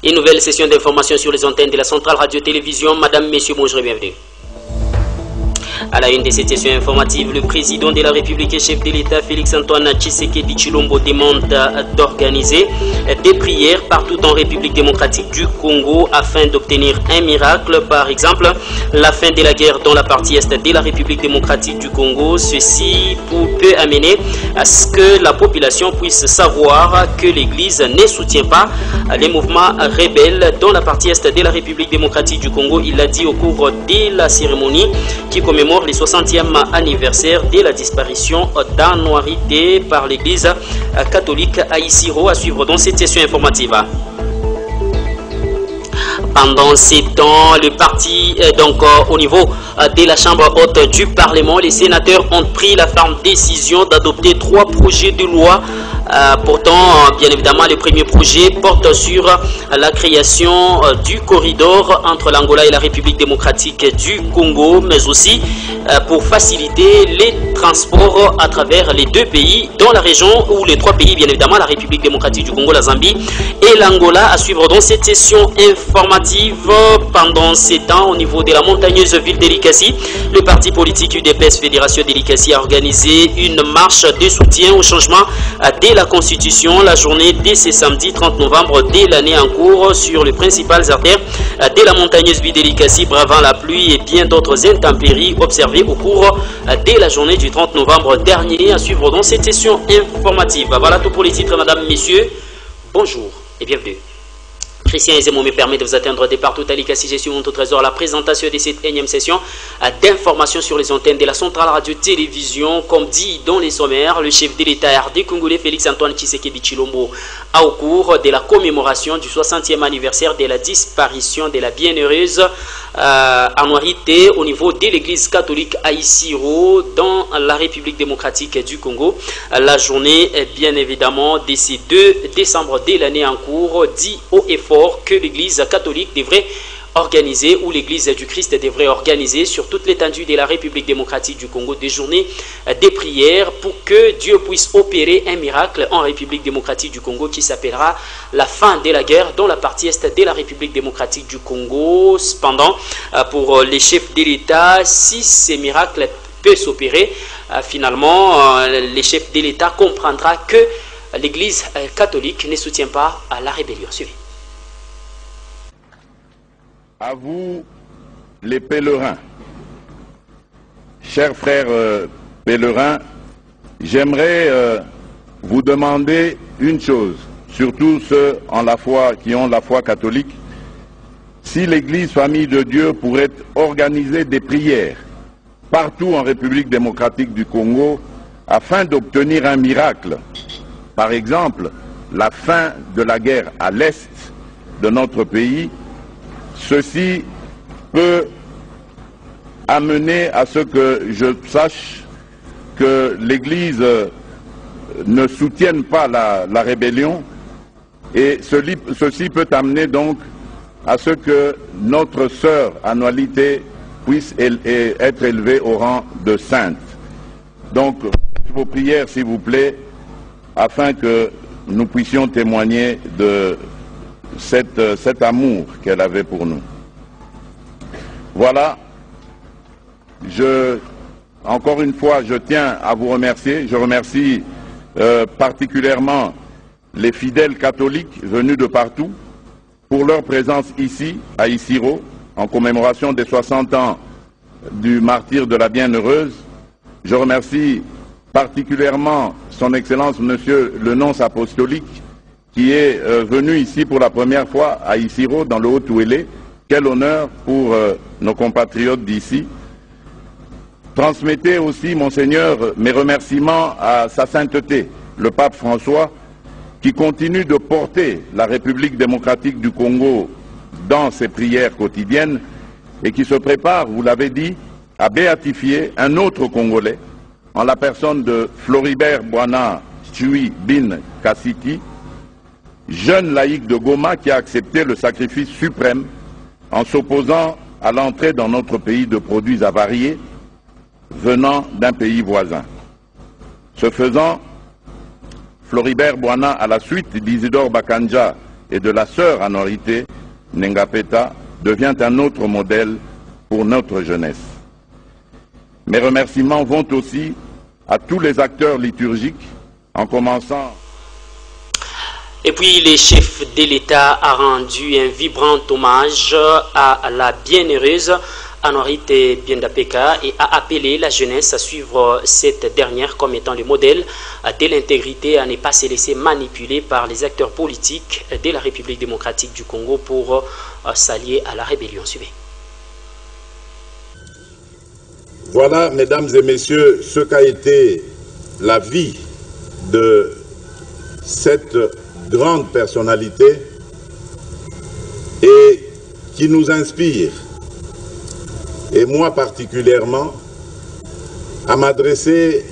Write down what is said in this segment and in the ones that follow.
Une nouvelle session d'information sur les antennes de la Centrale Radio-Télévision. Madame, Messieurs, bonjour et bienvenue. À la une de cette session informative, le président de la République et chef de l'État, Félix-Antoine Tshisekedi Tshilombo, demande d'organiser des prières partout en République démocratique du Congo afin d'obtenir un miracle, par exemple la fin de la guerre dans la partie est de la République démocratique du Congo. Ceci peut amener à ce que la population puisse savoir que l'Église ne soutient pas les mouvements rebelles dans la partie est de la République démocratique du Congo. Il l'a dit au cours de la cérémonie qui commémore le 60e anniversaire de la disparition d'Anouarité par l'Église catholique à Isiro, à suivre dans cette session informative. Pendant ces temps, le parti, au niveau de la Chambre haute du Parlement, les sénateurs ont pris la ferme décision d'adopter 3 projets de loi. Pourtant, bien évidemment, le premier projet porte sur la création du corridor entre l'Angola et la République démocratique du Congo, mais aussi pour faciliter les transports à travers les 2 pays dans la région, ou les 3 pays, bien évidemment, la République démocratique du Congo, la Zambie et l'Angola, à suivre dans cette session informative. Pendant ces temps, au niveau de la montagneuse ville d'Elikasi, le parti politique UDPS Fédération d'Elikasi a organisé une marche de soutien au changement de la Constitution. La journée de ce samedi 30 novembre de l'année en cours sur les principales artères de la montagneuse ville d'Elikasi, bravant la pluie et bien d'autres intempéries observées au cours de la journée du 30 novembre dernier, à suivre dans cette session informative. Voilà tout pour les titres, mesdames, messieurs. Bonjour et bienvenue. Christian Ezemo me permet de vous atteindre de partout à l'Ikasi. Je suis mon trésor à la présentation de cette énième session d'information sur les antennes de la Centrale Radio-Télévision. Comme dit dans les sommaires, le chef de l'État RD congolais Félix-Antoine Tshisekedi Tshilombo a, au cours de la commémoration du 60e anniversaire de la disparition de la bienheureuse Anouarité au niveau de l'église catholique à Isiro dans la République démocratique du Congo. La journée, bien évidemment, de ce 2 décembre de l'année en cours, dit haut et fort que l'église catholique devrait organiser, ou l'église du Christ devrait organiser sur toute l'étendue de la République démocratique du Congo des journées de prières pour que Dieu puisse opérer un miracle en République démocratique du Congo qui s'appellera la fin de la guerre dans la partie est de la République démocratique du Congo. Cependant, pour les chefs de l'État, si ces miracles peuvent s'opérer, finalement, les chefs de l'État comprendra que l'église catholique ne soutient pas la rébellion. Suivez. À vous, les pèlerins, chers frères pèlerins, j'aimerais vous demander une chose, surtout ceux qui ont la foi catholique, si l'Église Famille de Dieu pourrait organiser des prières partout en République démocratique du Congo afin d'obtenir un miracle. Par exemple, la fin de la guerre à l'est de notre pays. Ceci peut amener à ce que je sache que l'Église ne soutienne pas la rébellion, et ceci peut amener donc à ce que notre sœur Anouarité puisse être élevée au rang de sainte. Donc, vos prières, s'il vous plaît, afin que nous puissions témoigner de cet amour qu'elle avait pour nous. Voilà, encore une fois, je tiens à vous remercier. Je remercie particulièrement les fidèles catholiques venus de partout pour leur présence ici, à Isiro, en commémoration des 60 ans du martyre de la Bienheureuse. Je remercie particulièrement son Excellence Monsieur le Nonce apostolique, qui est venu ici pour la première fois à Isiro, dans le Haut-Ouélé. Quel honneur pour nos compatriotes d'ici. Transmettez aussi, Monseigneur, mes remerciements à sa sainteté, le pape François, qui continue de porter la République démocratique du Congo dans ses prières quotidiennes et qui se prépare, vous l'avez dit, à béatifier un autre Congolais, en la personne de Floribert Bwana Tchui Bin Kassiti, jeune laïc de Goma qui a accepté le sacrifice suprême en s'opposant à l'entrée dans notre pays de produits avariés venant d'un pays voisin. Ce faisant, Floribert Bwana, à la suite d'Isidore Bakanja et de la sœur Anorité Nengapeta devient un autre modèle pour notre jeunesse. Mes remerciements vont aussi à tous les acteurs liturgiques, en commençant... Et puis, le chef de l'État a rendu un vibrant hommage à la bienheureuse Anorité Biendapeka et a appelé la jeunesse à suivre cette dernière comme étant le modèle de l'intégrité, à ne pas se laisser manipuler par les acteurs politiques de la République démocratique du Congo pour s'allier à la rébellion. Suivez. Voilà, mesdames et messieurs, ce qu'a été la vie de cette grande personnalité et qui nous inspire, et moi particulièrement, à m'adresser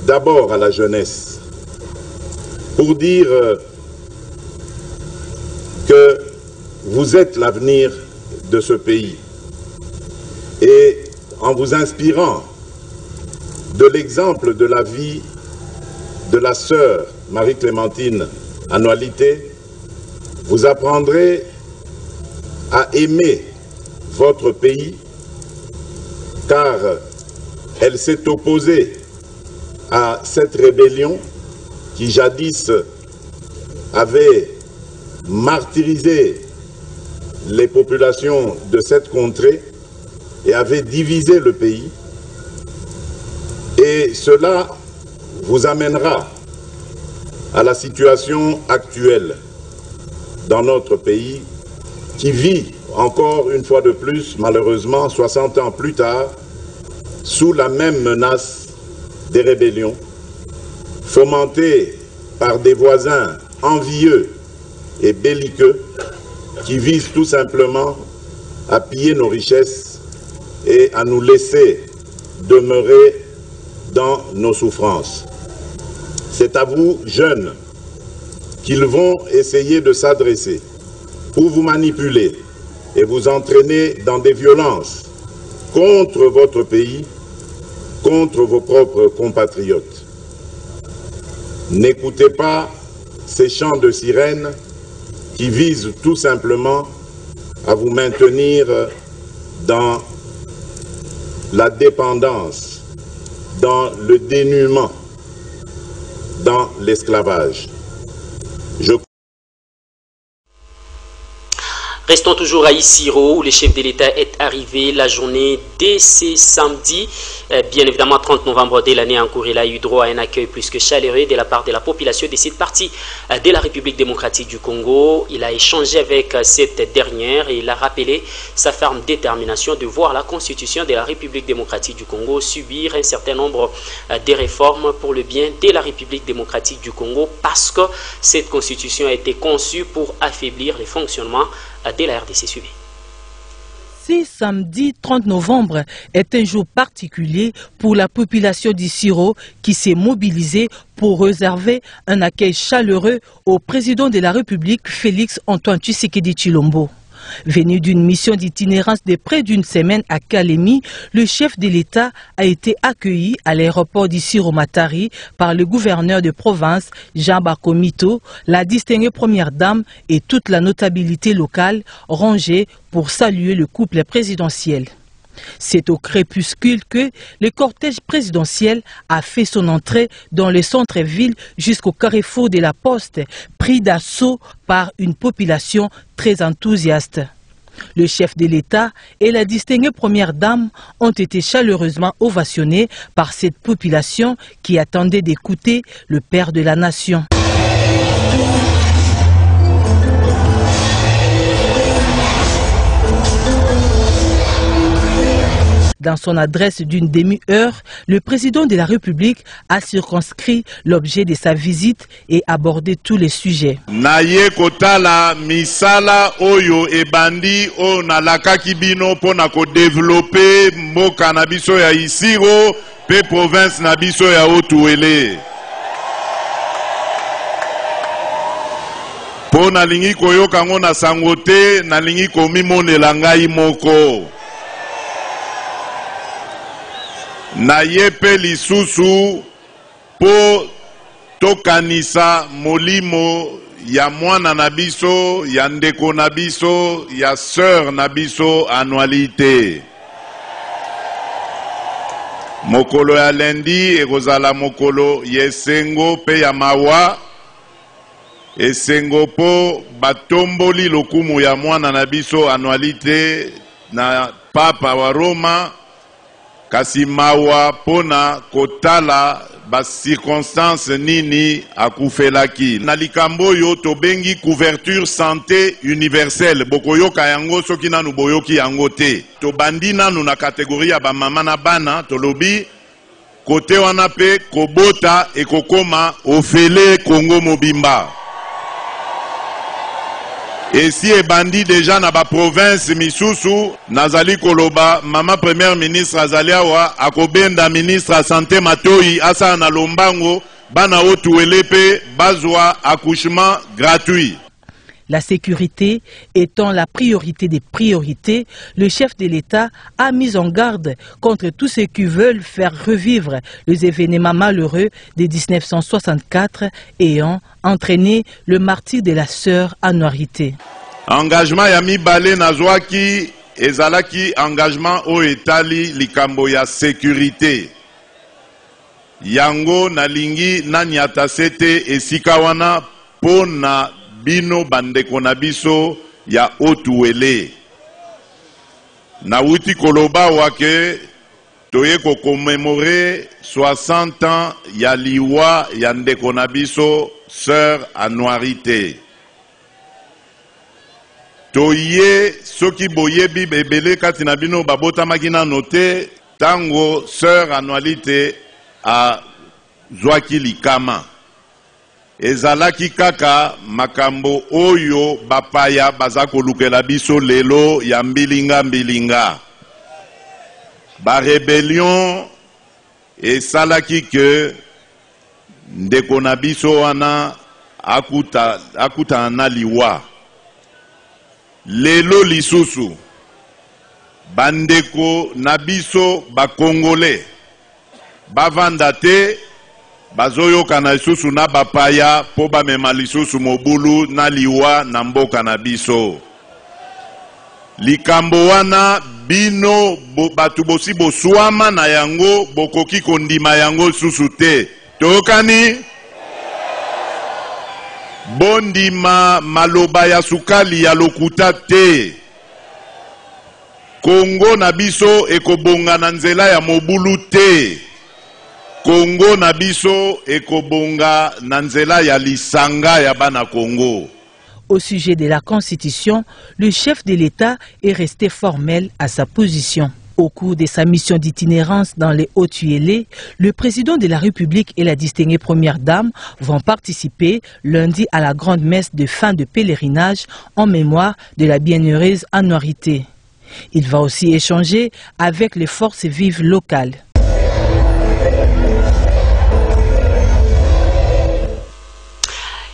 d'abord à la jeunesse pour dire que vous êtes l'avenir de ce pays. Et en vous inspirant de l'exemple de la vie de la sœur Marie-Clémentine Anorité, vous apprendrez à aimer votre pays, car elle s'est opposée à cette rébellion qui jadis avait martyrisé les populations de cette contrée et avait divisé le pays. Et cela vous amènera à la situation actuelle dans notre pays qui vit encore une fois de plus, malheureusement, 60 ans plus tard, sous la même menace des rébellions, fomentées par des voisins envieux et belliqueux qui visent tout simplement à piller nos richesses et à nous laisser demeurer dans nos souffrances. C'est à vous, jeunes, qu'ils vont essayer de s'adresser pour vous manipuler et vous entraîner dans des violences contre votre pays, contre vos propres compatriotes. N'écoutez pas ces chants de sirènes qui visent tout simplement à vous maintenir dans la dépendance, dans le dénuement, dans l'esclavage. Restons toujours à Isiro, où le chef de l'État est arrivé la journée dès ce samedi. Bien évidemment, 30 novembre de l'année en cours, il a eu droit à un accueil plus que chaleureux de la part de la population de cette partie de la République démocratique du Congo. Il a échangé avec cette dernière et il a rappelé sa ferme détermination de voir la constitution de la République démocratique du Congo subir un certain nombre de réformes pour le bien de la République démocratique du Congo, parce que cette constitution a été conçue pour affaiblir les fonctionnements de la RDC. Suivez. Ce samedi 30 novembre est un jour particulier pour la population d'Isiro qui s'est mobilisée pour réserver un accueil chaleureux au président de la République, Félix Antoine Tshisekedi Tshilombo. Venu d'une mission d'itinérance de près d'une semaine à Kalemi, le chef de l'État a été accueilli à l'aéroport d'Isiro-Matari par le gouverneur de province, Jean Bakomito, la distinguée première dame et toute la notabilité locale rangée pour saluer le couple présidentiel. C'est au crépuscule que le cortège présidentiel a fait son entrée dans le centre-ville jusqu'au carrefour de la Poste, pris d'assaut par une population très enthousiaste. Le chef de l'État et la distinguée première dame ont été chaleureusement ovationnés par cette population qui attendait d'écouter le père de la nation. Dans son adresse d'une demi-heure, le président de la République a circonscrit l'objet de sa visite et abordé tous les sujets. Naye kotala misala oyo ebandi o nalakaki bino pona ko développer mboka na biso ya Isiro pe province na biso ya Otuele. Pona lingi koyoka ngo na sangote na lingi komimonela ngai moko. Na yepe lisusu po tokanisa molimo ya mwana na biso, ya ndeko na biso, ya sœur na biso annualité. Mokolo ya lendi ekozala mokolo yesengo pe ya mawa. Esengo po batomboli lokumu ya mwana na biso annualité na papa wa Roma. Kasi mawa pona kotala ba circonstance nini akufelaki. Na likambo yo tobengi couverture santé universelle. Bokoyoka yango soki nanu boyoki yango te. Tobandi nanu na kategoria ba mama na bana tolobi kote wana pe kobota ekokoma ofele Congo mobimba. Et si ebandi déjà na ba province misusu nazali koloba mama premier ministre azaliawa akobenda ministre à santé Matoi asa na lombango bana otuelepe bazwa accouchement gratuit. La sécurité étant la priorité des priorités, le chef de l'État a mis en garde contre tous ceux qui veulent faire revivre les événements malheureux de 1964 ayant entraîné le martyre de la sœur Annualité. Engagement ya mibale nazwaki ezalaki engagement o etali likambo ya sécurité. Yango nalingi nanyata sete esika wana pona bino bandeko na biso ya otuele. Na wuti koloba wake toye ko commémorer 60 ans ya liwa ya ndeko na biso sœur Annualité. Toye soki boyebi bebele kati na bino babota makina note tango sœur Annualité a zwaki likama. Ezalaki kaka makambo oyo bapaya baza kolukela biso lelo ya mbilinga mbilinga. Ba rébellion esalaki ke ndeko na biso wana akuta na liwa. Lelo lisusu bandeko na biso ba Congolais bavanda te bazoyoka na lisusu na bapaya po bamema lisusu mobulu na liwa na mboka na biso. Likambo wana bino batu bosi boswama na yango bokoki kondima yango lisusu te. Tokani? Bondima maloba ya sukali ya lokuta te. Congo na biso ekobonga na nzela ya mobulu te. Congo na biso ekobonga na nzela ya lisanga ya bana Congo. Au sujet de la Constitution, le chef de l'État est resté formel à sa position. Au cours de sa mission d'itinérance dans les Hauts-Tuélé, le président de la République et la distinguée première dame vont participer lundi à la grande messe de fin de pèlerinage en mémoire de la bienheureuse Annualité. Il va aussi échanger avec les forces vives locales.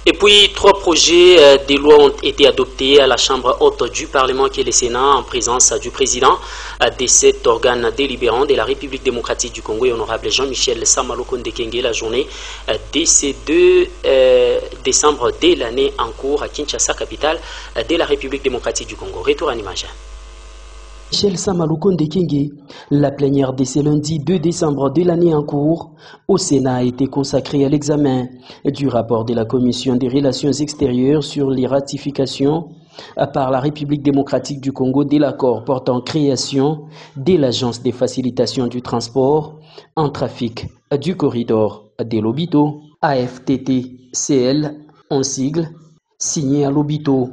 Et puis, 3 projets de loi ont été adoptés à la Chambre haute du Parlement qui est le Sénat en présence du président de cet organe délibérant de la République démocratique du Congo, honorable Jean-Michel Samalukonde Kenge, la journée de ce 2 décembre de l'année en cours à Kinshasa, capitale de la République démocratique du Congo. Retour en image. Michel Samalukonde Kenge, la plénière de ce lundi 2 décembre de l'année en cours au Sénat a été consacrée à l'examen du rapport de la Commission des relations extérieures sur les ratifications par la République démocratique du Congo de l'accord portant création de l'Agence de facilitation du transport en trafic du corridor de Lobito, AFTTCL en sigle, signé à Lobito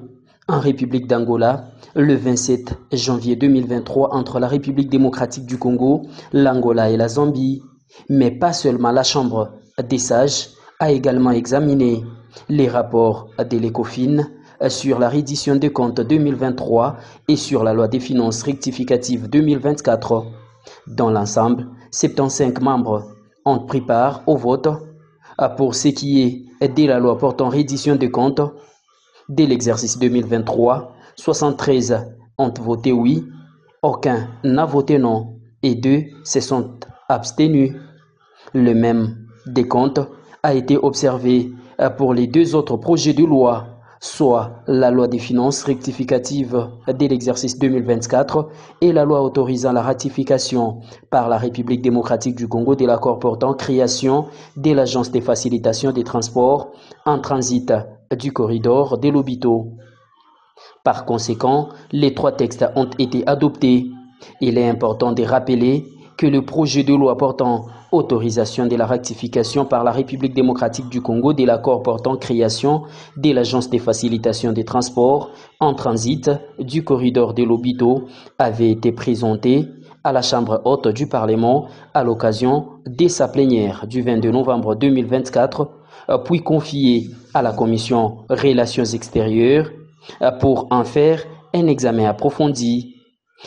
en République d'Angola le 27 janvier 2023 entre la République démocratique du Congo, l'Angola et la Zambie. Mais pas seulement la Chambre des sages a également examiné les rapports de l'ECOFIN sur la reddition des comptes 2023 et sur la loi des finances rectificatives 2024. Dans l'ensemble, 75 membres ont pris part au vote pour ce qui est de la loi portant reddition des comptes de l'exercice 2023. 73 ont voté oui, aucun n'a voté non et 2 se sont abstenus. Le même décompte a été observé pour les deux autres projets de loi, soit la loi des finances rectificative de l'exercice 2024 et la loi autorisant la ratification par la République démocratique du Congo de l'accord portant création de l'Agence de facilitation des transports en transit du corridor de Lobito. Par conséquent, les trois textes ont été adoptés. Il est important de rappeler que le projet de loi portant autorisation de la rectification par la République démocratique du Congo de l'accord portant création de l'Agence de facilitation des transports en transit du corridor de Lobito avait été présenté à la Chambre haute du Parlement à l'occasion de sa plénière du 22 novembre 2024, puis confié à la Commission Relations extérieures pour en faire un examen approfondi.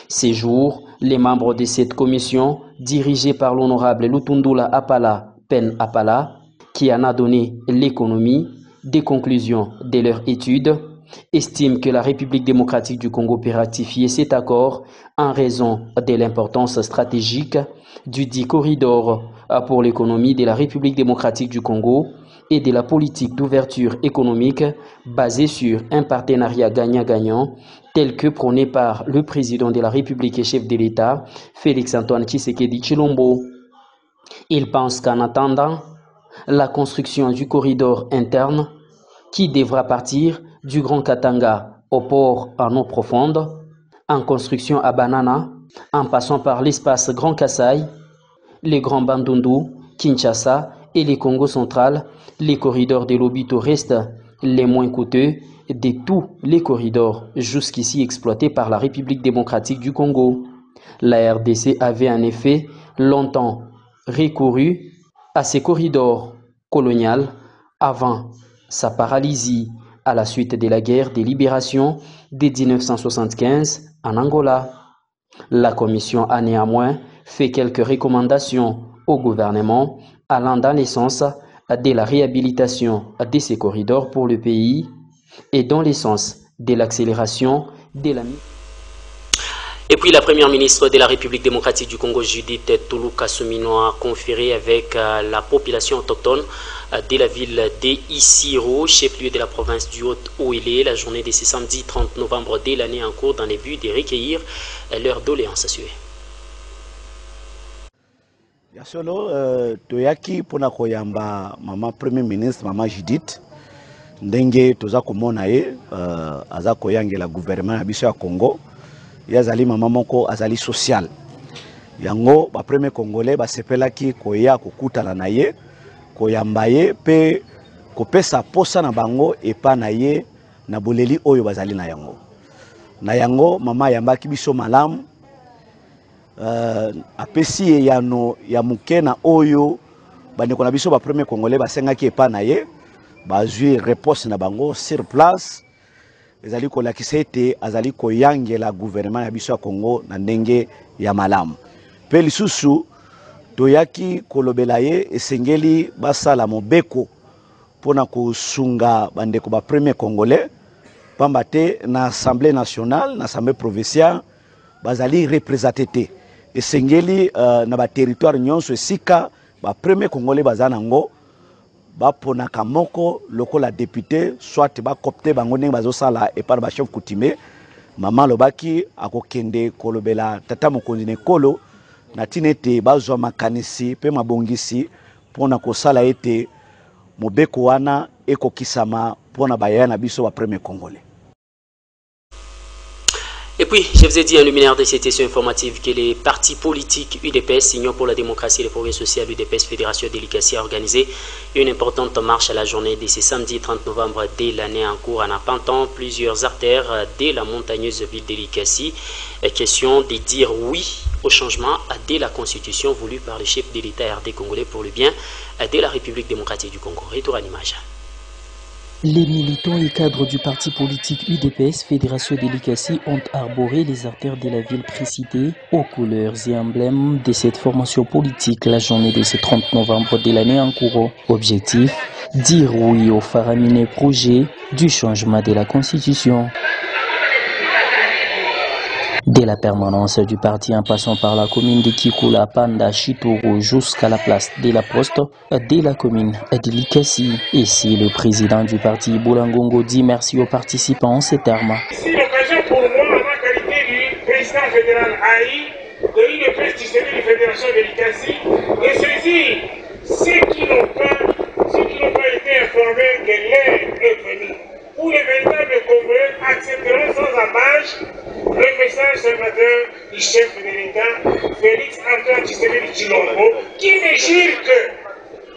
Ces jours, les membres de cette commission, dirigés par l'honorable Lutundula Apala Pen Apala, qui en a donné l'économie des conclusions de leur étude, estiment que la République démocratique du Congo peut ratifier cet accord en raison de l'importance stratégique du dit corridor pour l'économie de la République démocratique du Congo et de la politique d'ouverture économique basée sur un partenariat gagnant-gagnant tel que prôné par le président de la République et chef de l'État, Félix-Antoine Tshisekedi Tshilombo. Il pense qu'en attendant la construction du corridor interne qui devra partir du Grand Katanga au port en eau profonde, en construction à Banana, en passant par l'espace Grand Kassai, les Grands Bandundu, Kinshasa et les Congo central, les corridors de Lobito restent les moins coûteux de tous les corridors jusqu'ici exploités par la République démocratique du Congo. La RDC avait en effet longtemps recouru à ces corridors coloniaux avant sa paralysie à la suite de la guerre de libération de 1975 en Angola. La Commission a néanmoins fait quelques recommandations au gouvernement allant dans le sens de la réhabilitation de ces corridors pour le pays et dans le sens de l'accélération de la... Et puis la première ministre de la République démocratique du Congo, Judith Touloukasumino, a conféré avec la population autochtone de la ville d'Issiro, chef-lieu de la province du Haut-Ouélé, la journée de ce samedi 30 novembre de l'année en cours dans le but de recueillir leurs doléances à suivre. Yasolo toyaki pona koyamba mama premier ministre mama Judith ndenge toza komona ye aza koyangela gouvernement ya biso ya Congo yazali mama moko azali social yango ba premier congolais basepelaki koya kokutana na ye koyamba ye pe kopesa posa na bango epa na ye na boleli oyo bazali na yango mama yambaki biso malamu apesi ye yano ya mukena oyo bandeko na biso ba premier congolais basengaki epa na ye bazwi réponse na bango sur place ezali kolakisa ete azali koyangela gouvernement ya biso ya Congo na ndenge ya malamu pe lisusu toyaki kolobela ye esengeli basala mobeko pona kosunga bandeko ba premier congolais pamba te na assemblée nationale na assemblée provinciale bazali représenté esengeli na ba territoire nyonso esika ba premier congolais bazanango baponaka moko lokola député soit bakopte bango ndenge bazosala epar ba chef coutumier mama lobaki akokende kolobela tata mokonzi nekolo na tinete bazwa makanisi pe mabongisi pona kosala ete mobeko wana ekokisama pona bayaya na biso ba premier congolais. Et puis, je vous ai dit en luminaire de cette session informative que les partis politiques UDPS, Union pour la démocratie et le progrès social, UDPS Fédération Délicassi, a organisé une importante marche à la journée de ce samedi 30 novembre de l'année en cours en appentant plusieurs artères de la montagneuse ville Délicassi. Question de dire oui au changement de la constitution voulue par le chef de l'État RD congolais pour le bien de la République démocratique du Congo. Retour à l'image. Les militants et cadres du parti politique UDPS Fédération Délicassi ont arboré les artères de la ville précitée aux couleurs et emblèmes de cette formation politique la journée de ce 30 novembre de l'année en cours. Objectif, dire oui au faramineux projet du changement de la Constitution. De la permanence du parti en passant par la commune de Kikula, Panda, Chitoro jusqu'à la place de la Poste de la commune de Likasi. Ici, le président du parti Boulangongo dit merci aux participants en ces termes. C'est l'occasion pour moi, en ma qualité du président fédéral AI, de l'UNEPES du Sénat de Fédération de Likasi, de saisir ceux qui n'ont pas été informés que l'heure est venue, où les véritables Congolais accepteront sans embâche le message salvateur du chef de l'État, Félix Antoine Tshisekedi Tshilombo, qui ne jure que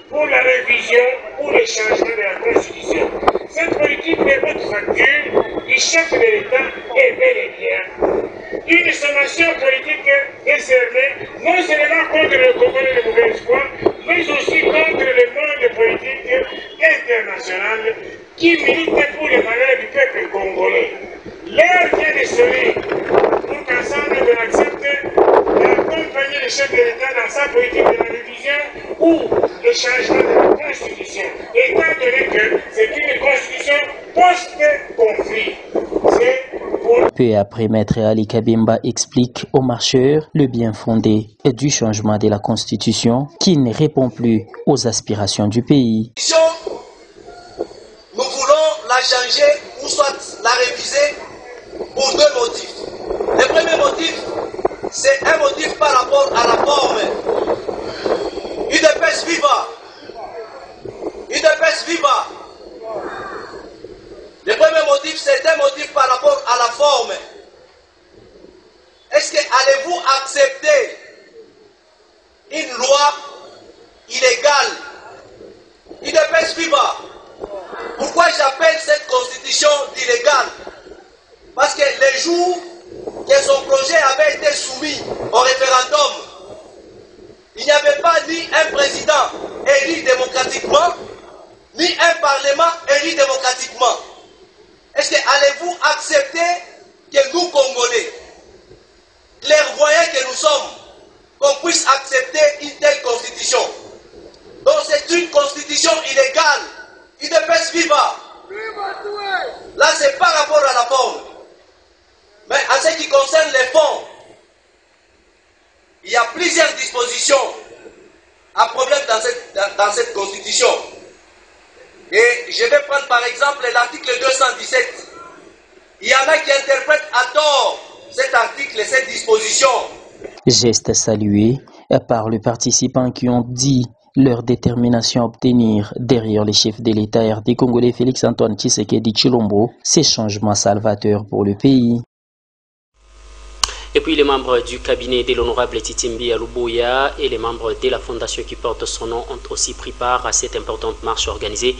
pour la révision ou le changement de la Constitution. Cette politique de haute facture du chef de l'État est bel et bien une sommation politique décernée non seulement contre le Congolais de mauvais espoir, mais aussi contre le monde politique international qui milite pour les valeurs du peuple congolais. L'heure vient de sonner pour qu'ensemble on accepte d'accompagner le chef de l'État dans sa politique de la révision ou le changement de la Constitution, étant donné que c'est une Constitution post-conflit. Peu après, Maître Ali Kabimba explique aux marcheurs le bien fondé du changement de la Constitution qui ne répond plus aux aspirations du pays. Nous voulons la changer ou soit la réviser pour deux motifs. Le premier motif, c'est un motif par rapport à la forme. UDPS viva! UDPS viva! Le premier motif, c'est un motif par rapport à la forme. Est-ce que allez-vous accepter une loi illégale? UDPS viva! Pourquoi j'appelle cette constitution d'illégale? Parce que le jour que son projet avait été soumis au référendum, il n'y avait pas ni un président élu démocratiquement, ni un parlement élu démocratiquement. Est-ce que allez-vous accepter que nous, Congolais, clairvoyants que nous sommes, qu'on puisse accepter une telle constitution? Donc c'est une constitution illégale. UDPS viva! Là c'est par rapport à la forme. Mais en ce qui concerne les fonds, il y a plusieurs dispositions à problème dans cette constitution. Et je vais prendre par exemple l'article 217. Il y en a qui interprètent à tort cet article, cette disposition. Geste salué par les participants qui ont dit leur détermination à obtenir derrière les chefs de l'État RD congolais Félix Antoine Tshisekedi Tshilombo ces changements salvateurs pour le pays. Et puis les membres du cabinet de l'honorable Titimbi Aluboya et les membres de la fondation qui porte son nom ont aussi pris part à cette importante marche organisée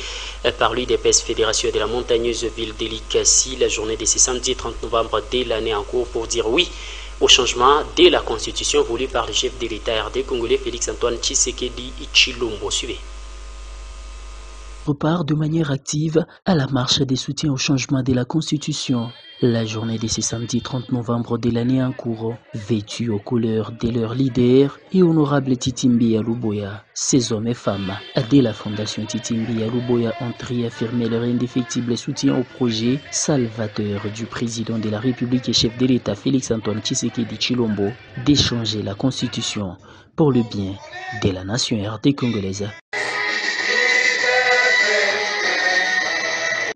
par l'UDPS Fédération de la montagneuse ville de Likasi la journée de ce samedi 30 novembre de l'année en cours pour dire oui au changement de la constitution voulu par le chef de l'État RD congolais Félix Antoine Tshisekedi Tshilombo. Suivez. Repart de manière active à la marche des soutiens au changement de la Constitution. La journée de ce samedi 30 novembre de l'année en cours, vêtue aux couleurs de leur leader et honorable Titimbi Aluboya, ces hommes et femmes de la fondation Titimbi Aluboya ont réaffirmé leur indéfectible soutien au projet salvateur du président de la République et chef de l'État Félix Antoine Tshisekedi Tshilombo d'échanger la Constitution pour le bien de la nation RD congolaise.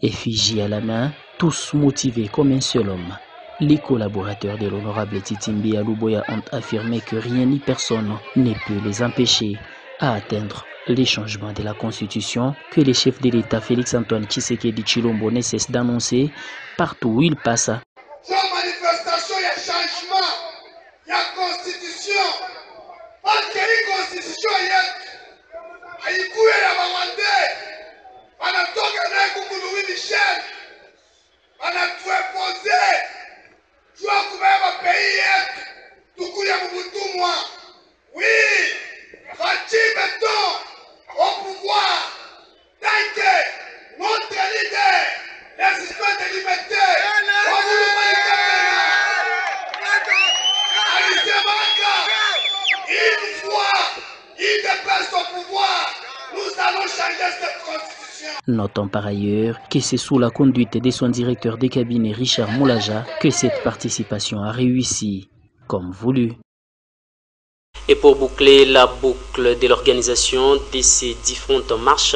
Effigie à la main, tous motivés comme un seul homme, les collaborateurs de l'honorable Titimbi Aluboya ont affirmé que rien ni personne ne peut les empêcher à atteindre les changements de la Constitution que les chefs de l'État Félix Antoine Tshisekedi Tshilombo ne cessent d'annoncer partout où il passe. Sans manifestation, il y a changement, il y a constitution. Parce qu'il y a une constitution, il y a anatoka naye kukuluwi Michel anatuepose jua kubeba pays yetu tukuye mubutumwa. Oui, Fatih Beton au pouvoir tant que notre leader les suspects de liberté une fois il dépasse au pouvoir, nous allons changer cette constitution. Notons par ailleurs que c'est sous la conduite de son directeur de cabinet Richard Moulaja que cette participation a réussi comme voulu. Et pour boucler la boucle de l'organisation de ces différentes marches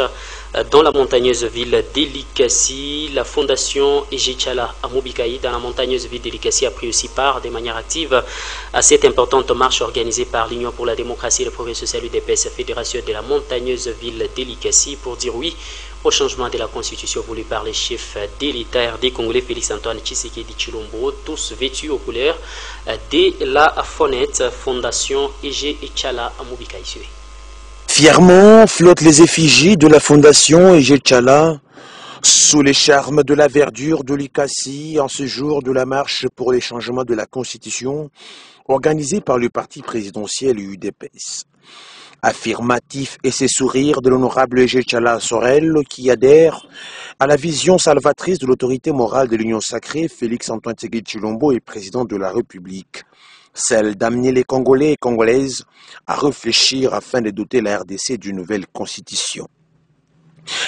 dans la montagneuse ville d'Elikassi, la fondation Ejechala à Mobikaï dans la montagneuse ville d'Elikassi a pris aussi part de manière active à cette importante marche organisée par l'Union pour la démocratie et le progrès social UDPS, fédération de la montagneuse ville d'Elikassi, pour dire oui au changement de la constitution voulu par les chefs de l'État des Congolais Félix-Antoine Tshisekedi Tshilombo, tous vêtus aux couleurs de la fondation Ejechala à Mobikaï. Fièrement flottent les effigies de la fondation Ejechala sous les charmes de la verdure de l'Ikassi en ce jour de la marche pour les changements de la constitution organisée par le parti présidentiel UDPS. Affirmatif et ses sourires de l'honorable Ejechala Sorel qui adhère à la vision salvatrice de l'autorité morale de l'Union sacrée, Félix-Antoine Tshisekedi Tshilombo est président de la République. Celle d'amener les Congolais et Congolaises à réfléchir afin de doter la RDC d'une nouvelle constitution.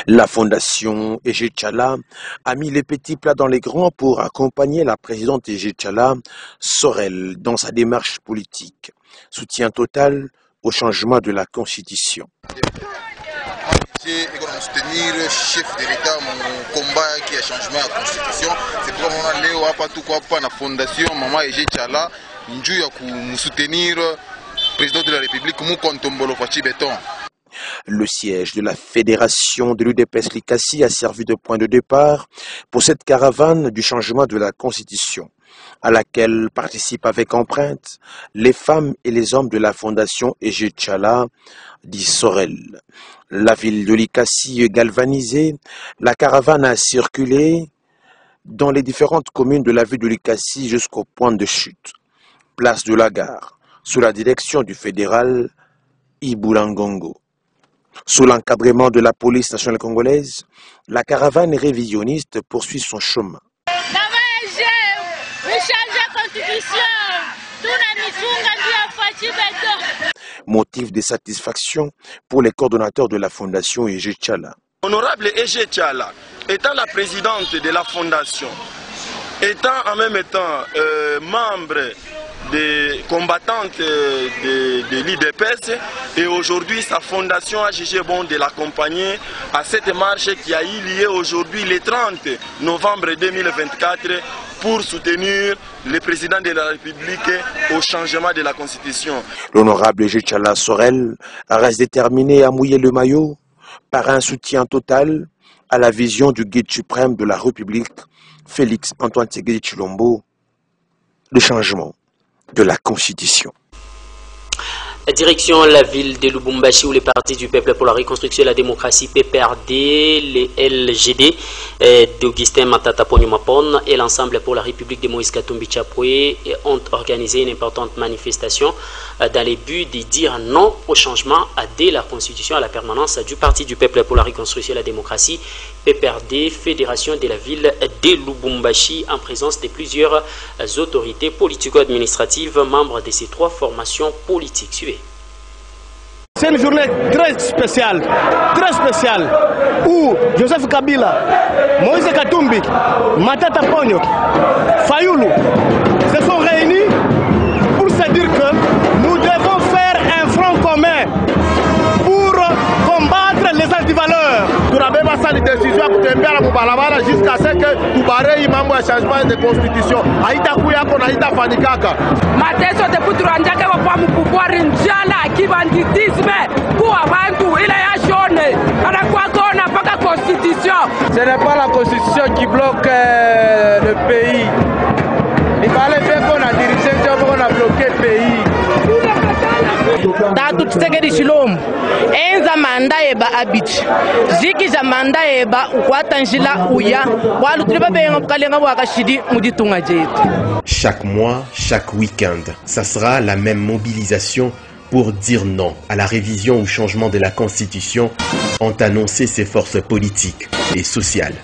La fondation Ejechala a mis les petits plats dans les grands pour accompagner la présidente Ejechala Sorel dans sa démarche politique. Soutien total au changement de la constitution. Et soutenir le chef de l'État mon combat qui est changement de la constitution. C'est pourquoi on a léo apa tout quoi la fondation Maman Ejechala nju ya ku soutenir président de la République mu kontombolo fachi béton. Le siège de la fédération de l'UDPS Likassi a servi de point de départ pour cette caravane du changement de la constitution, à laquelle participent avec empreinte les femmes et les hommes de la fondation Ejechala, dit Sorel. La ville de Likassi est galvanisée, la caravane a circulé dans les différentes communes de la ville de Likassi jusqu'au point de chute, place de la gare, sous la direction du fédéral Ibulangongo. Sous l'encadrement de la police nationale congolaise, la caravane révisionniste poursuit son chemin. Motif de satisfaction pour les coordonnateurs de la fondation Ejechala. Honorable Ejechala, étant la présidente de la fondation, étant en même temps membre des combattantes de l'IDPS, et aujourd'hui sa fondation a jugé bon de l'accompagner à cette marche qui a eu lieu aujourd'hui le 30 novembre 2024 pour soutenir le président de la République au changement de la Constitution. L'honorable Ejechala Sorel reste déterminé à mouiller le maillot par un soutien total à la vision du guide suprême de la République, Félix-Antoine Tshisekedi Tshilombo, le changement de la Constitution. Direction la ville de Lubumbashi où les partis du peuple pour la reconstruction et la démocratie PPRD, les LGD d'Augustin Matata Ponyumapon et l'ensemble pour la République de Moïse Katumbi Chapwe ont organisé une importante manifestation dans le but de dire non au changement de la constitution, à la permanence du parti du peuple pour la reconstruction et la démocratie PPRD, fédération de la ville de Lubumbashi, en présence de plusieurs autorités politico-administratives membres de ces trois formations politiques. Suivez. C'est une journée très spéciale où Joseph Kabila, Moïse Katumbi, Matata Ponyo, Fayoulou se sont réunis pour se dire que nous devons faire un front commun pour combattre les antivaleurs. Tunabeba sa décision kutembea na mubalabala jusqu'à ce que tubarei mambo ya changement de constitution haitakuya ko na haitafanikaka. Mateso de kuturanjaka kwa mkubwari njala kibanditisme kwa bantu ile ya jaune anakuwa kona mpaka constitution. Ce n'est pas la constitution qui bloque le pays. Il fallait faire qu'on a dirigé, qu'on a bloqué le pays. Tatu Tshisekedi Tshilombo enza manda eba abiti ziki za manda eba ukwata njila uya walu tuliba benga bukalenga bwakashidi muditunga jetu. Chaque mois, chaque week-end, ça sera la même mobilisation pour dire non à la révision ou changement de la Constitution, ont annoncé ces forces politiques et sociales.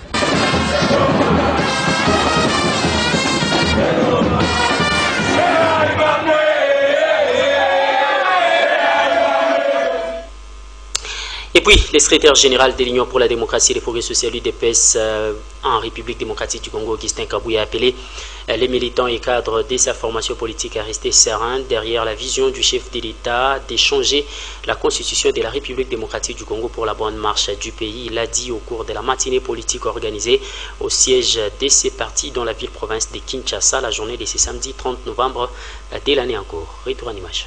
Et puis, le secrétaire général de l'Union pour la démocratie et les progrès sociaux UDPS en République démocratique du Congo, Augustin Kabouya, a appelé les militants et cadres de sa formation politique à rester sereins derrière la vision du chef de l'État de changer la constitution de la République démocratique du Congo pour la bonne marche du pays. Il l'a dit au cours de la matinée politique organisée au siège de ces partis dans la ville-province de Kinshasa, la journée de ce samedi 30 novembre de l'année en cours. Retour en image.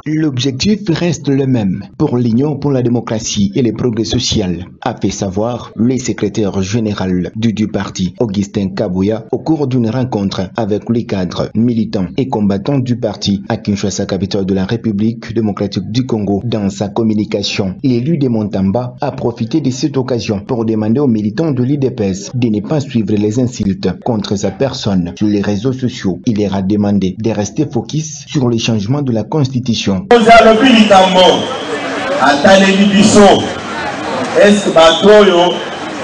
L'objectif reste le même pour l'Union pour la démocratie et les progrès sociaux, a fait savoir le secrétaire général du parti, Augustin Kabouya, au cours d'une rencontre avec les cadres, militants et combattants du parti à Kinshasa, capitale de la République démocratique du Congo. Dans sa communication, l'élu de Montamba a profité de cette occasion pour demander aux militants de l'UDPS de ne pas suivre les insultes contre sa personne sur les réseaux sociaux. Il leur a demandé de rester focus sur les changements de la Constitution. Est-ce que Batoyo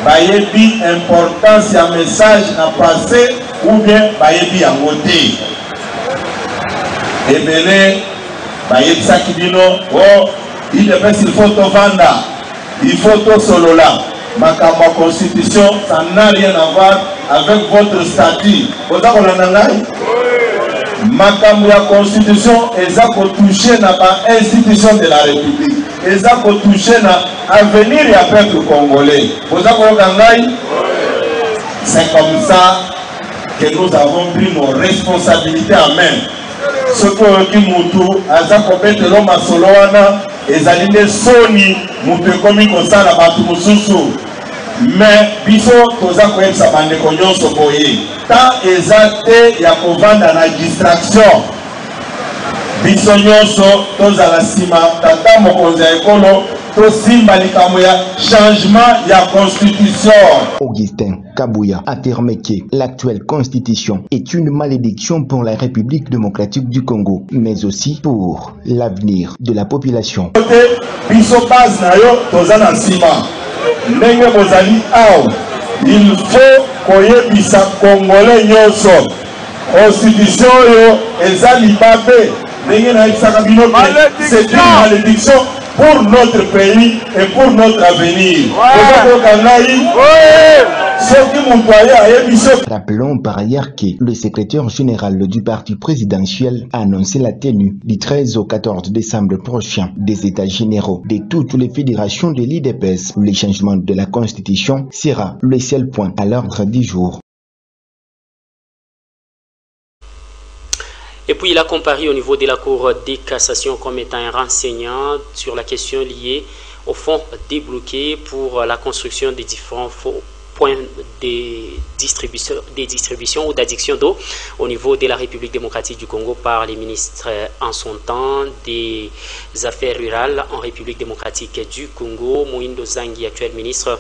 bayebi importance ya message à passer ou bien bayebi à voter? Ebele bayebi sakibino oh il faut to vanda, il faut to solola. Ma constitution, ça n'a rien à voir avec votre statut. Vous avez makambo ya constitution eza ko toucher na ba institution de la République, eza ko toucher na avenir ya peuple congolais. Vous avez c'est comme ça que nous avons pris nos responsabilités en main. Ce que mutu aza ko betelo masolo wana ezali ne soni mutu komi kosala batu mususu. Mais biso toza koyebisa bandeko nyonso boye ta eza te ya kovanda na distraction. Biso nyonso tozala nsima tata mokonzi ya ekolo tosimba likambo ya changement ya constitution. Augustin Kabouya a affirmé que l'actuelle constitution est une malédiction pour la République démocratique du Congo, mais aussi pour l'avenir de la population. Biso base na yo toza na nsima. Ndenge bozali awa, il faut koyebisa Congolais nyonso constitution yo eza libabe. Ndenge na yebisaka bino c'est une malédiction pour notre pays et pour notre avenir. Rappelons par ailleurs que le secrétaire général du parti présidentiel a annoncé la tenue du 13 au 14 décembre prochain des États généraux de toutes les fédérations de l'UDPS. Le changement de la Constitution sera le seul point à l'ordre du jour. Et puis il a comparé au niveau de la Cour de cassation comme étant un renseignant sur la question liée au fonds débloqué pour la construction des différents points de distribution ou d'addiction d'eau au niveau de la République démocratique du Congo par les ministres en son temps des Affaires rurales en République démocratique du Congo. Moïndo Zangi, actuel ministre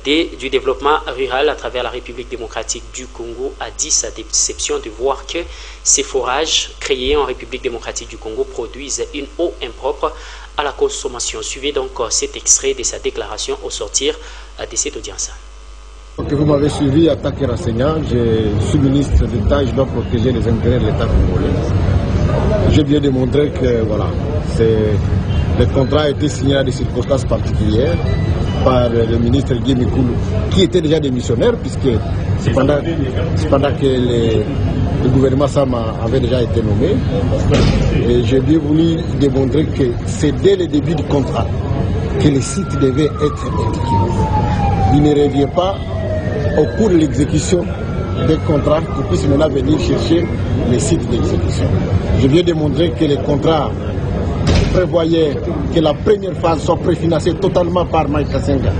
du développement rural à travers la République démocratique du Congo, a dit sa déception de voir que ces forages créés en République démocratique du Congo produisent une eau impropre à la consommation. Suivez donc cet extrait de sa déclaration au sortir de cette audience. Que vous m'avez suivi en tant que renseignant, je suis ministre d'État, je dois protéger les intérêts de l'État congolais. J'ai bien démontré que voilà, le contrat a été signé à des circonstances particulières par le ministre Guy Mikoulou, qui était déjà démissionnaire, puisque c'est pendant que le gouvernement Sama avait déjà été nommé. Et j'ai bien voulu démontrer que c'est dès le début du contrat que les sites devaient être indiqués. Il ne revient pas au cours de l'exécution des contrats qu'ils puissent maintenant venir chercher les sites d'exécution. Je viens démontrer que les contrats prévoyaient que la première phase soit préfinancée totalement par Mike Kassenga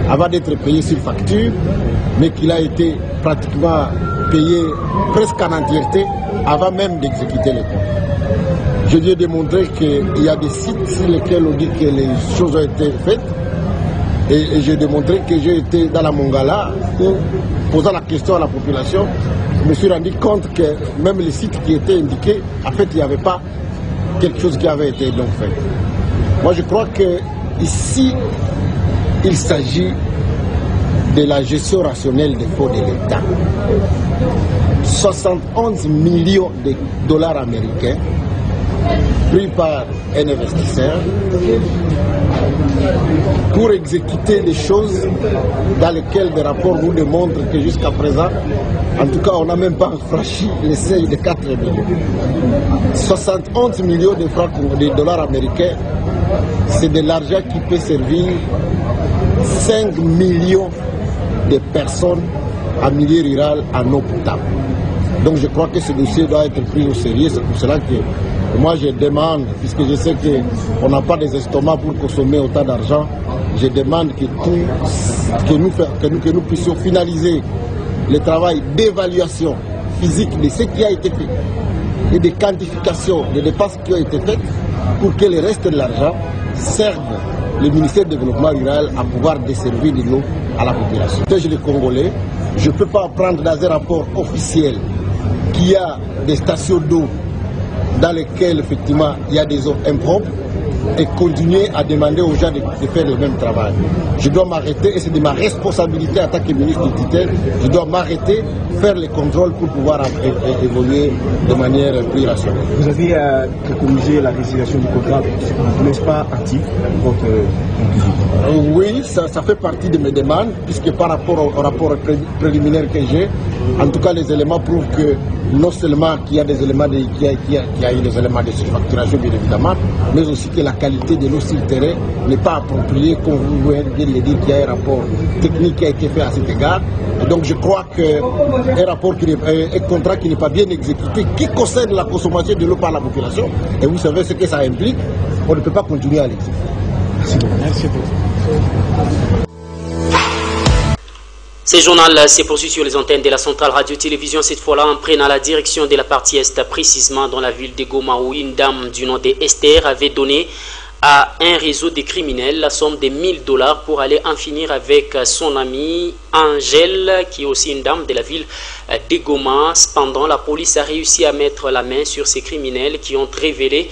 avant d'être payé sur facture, mais qu'il a été pratiquement payé presque en entièreté avant même d'exécuter les contrats. Je viens démontrer qu'il y a des sites sur lesquels on dit que les choses ont été faites. Et j'ai démontré que j'ai été dans la Mongala où, posant la question à la population, je me suis rendu compte que même les sites qui étaient indiqués, en fait, il n'y avait pas quelque chose qui avait été donc fait. Moi, je crois que ici, il s'agit de la gestion rationnelle des fonds de l'État. 71 millions de dollars américains pris par un investisseur pour exécuter des choses dans lesquelles des rapports nous démontrent que jusqu'à présent, en tout cas, on n'a même pas franchi le seuil de 4 millions. 71 millions de francs de dollars américains, c'est de l'argent qui peut servir 5 millions de personnes en milieu rural en eau potable. Donc je crois que ce dossier doit être pris au sérieux. C'est pour cela que moi je demande, puisque je sais qu'on n'a pas des estomacs pour consommer autant d'argent, je demande que nous puissions finaliser le travail d'évaluation physique de ce qui a été fait et de quantification des dépenses qui ont été faites pour que le reste de l'argent serve le ministère du Développement rural à pouvoir desservir de l'eau à la population. Je les Congolais, je ne peux pas prendre dans un rapport officiel qu'il y a des stations d'eau dans lesquelles effectivement il y a des eaux impropres et continuer à demander aux gens de faire le même travail. Je dois m'arrêter, et c'est de ma responsabilité en tant que ministre du tutelle, je dois m'arrêter, faire les contrôles pour pouvoir évoluer de manière plus rationnelle. Vous avez préconisé la résiliation du contrat, n'est-ce pas actif votre conclusion? Oui, ça fait partie de mes demandes, puisque par rapport au rapport préliminaire que j'ai, en tout cas les éléments prouvent que non seulement qu'il y a des éléments qu'il y a eu des éléments de surfacturation bien évidemment, mais aussi que la qualité de l'eau sur le terrain n'est pas appropriée, comme vous venez de le dire, qu'il y a un rapport technique qui a été fait à cet égard. Et donc je crois qu'un contrat qui n'est pas bien exécuté, qui concerne la consommation de l'eau par la population, et vous savez ce que ça implique, on ne peut pas continuer à l'exécuter. Merci beaucoup. Merci beaucoup. Ce journal se poursuit sur les antennes de la centrale radio-télévision, cette fois-là en prenant la direction de la partie Est, précisément dans la ville de Goma, où une dame du nom d'Esther avait donné à un réseau de criminels la somme de 1 000 $ pour aller en finir avec son amie Angèle, qui est aussi une dame de la ville de Goma. Cependant, la police a réussi à mettre la main sur ces criminels qui ont révélé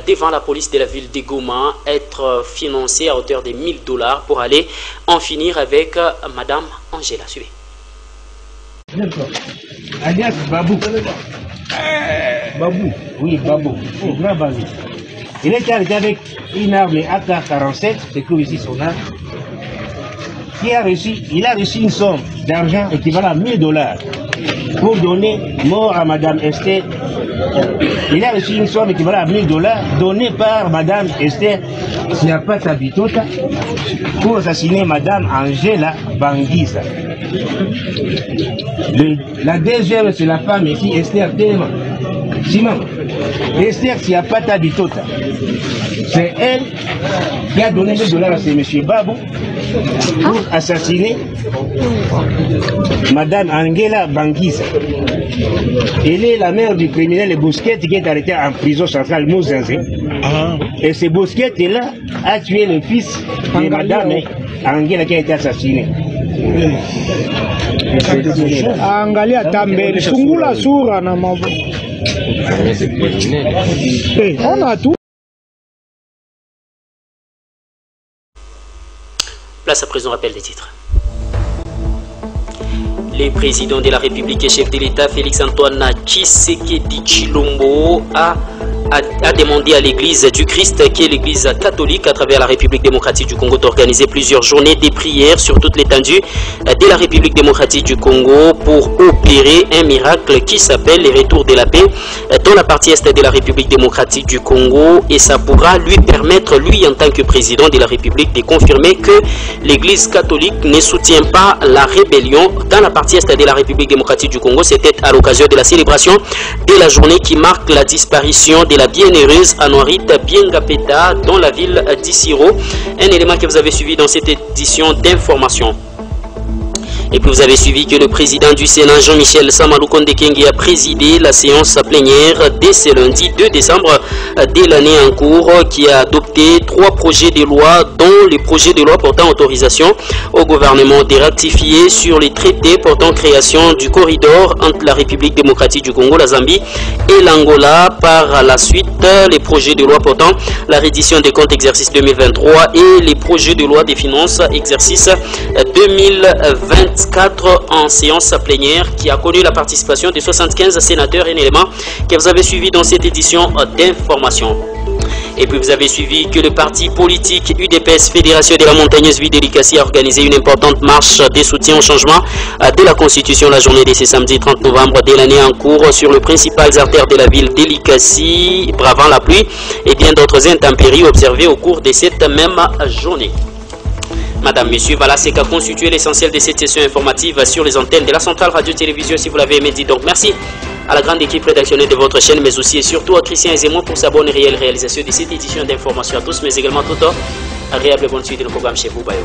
devant la police de la ville de Goma être financés à hauteur de 1 000 $ pour aller en finir avec Madame Angela. Suivez. Alias Babou. Babou, oui, Babou, c'est grand Babou. Il est arrêté avec une arme AK-47, c'est que ici son arme, il a reçu une somme d'argent équivalent à 1 000 $ pour donner mort à Madame Esther. Il a reçu une somme équivalent à 1 000 $ donnée par Madame Esther Siapata Bitota pour assassiner Madame Angela Banguisa. La deuxième, c'est la femme ici, Esther Téma. Sinon, Esther Siapata Bitota, c'est elle qui a donné 1 000 $ à ce monsieur Babou pour assassiner Madame Angela Banguisa. Elle est la mère du criminel Bousquet qui est arrêté en prison centrale Mouzinzé. Et ce Bousquet-là a tué le fils de Madame Angela qui a été assassinée. Angalia tambele fungula sura na mambo. On a tout. Place à présent, rappel des titres. Le président de la République et chef de l'État, Félix-Antoine Tshisekedi Tshilombo, a demandé à l'église du Christ, qui est l'église catholique à travers la République démocratique du Congo, d'organiser plusieurs journées de prières sur toute l'étendue de la République démocratique du Congo pour opérer un miracle qui s'appelle le retour de la paix dans la partie est de la République démocratique du Congo, et ça pourra lui permettre, lui en tant que président de la République, de confirmer que l'église catholique ne soutient pas la rébellion dans la partie est de la République démocratique du Congo. C'était à l'occasion de la célébration de la journée qui marque la disparition de la bienheureuse Anoarit Biengapeta dans la ville d'Issiro. Un élément que vous avez suivi dans cette édition d'information. Et puis vous avez suivi que le président du Sénat, Jean-Michel Samalukonde Kengi, a présidé la séance plénière dès ce lundi 2 décembre de l'année en cours, qui a adopté 3 projets de loi, dont les projets de loi portant autorisation au gouvernement de ratifier sur les traités portant création du corridor entre la République démocratique du Congo, la Zambie et l'Angola. Par la suite, les projets de loi portant la reddition des comptes exercice 2023 et les projets de loi des finances exercice 2021. 4 en séance plénière qui a connu la participation de 75 sénateurs, un élément que vous avez suivi dans cette édition d'information. Et puis vous avez suivi que le parti politique UDPS Fédération de la Montagneuse Ville de l'Ikassi a organisé une importante marche de soutien au changement de la Constitution la journée de ce samedi 30 novembre de l'année en cours sur les principales artères de la ville de l'Ikassi, bravant la pluie et bien d'autres intempéries observées au cours de cette même journée. Madame, Monsieur, voilà ce qu'a constitué l'essentiel de cette session informative sur les antennes de la Centrale Radio-Télévision. Si vous l'avez aimé, dites donc merci à la grande équipe rédactionnelle de votre chaîne, mais aussi et surtout à Christian Ezemo pour sa bonne et réelle réalisation de cette édition d'information à tous, mais également tout agréable bonne suite de nos programmes chez vous. Bye.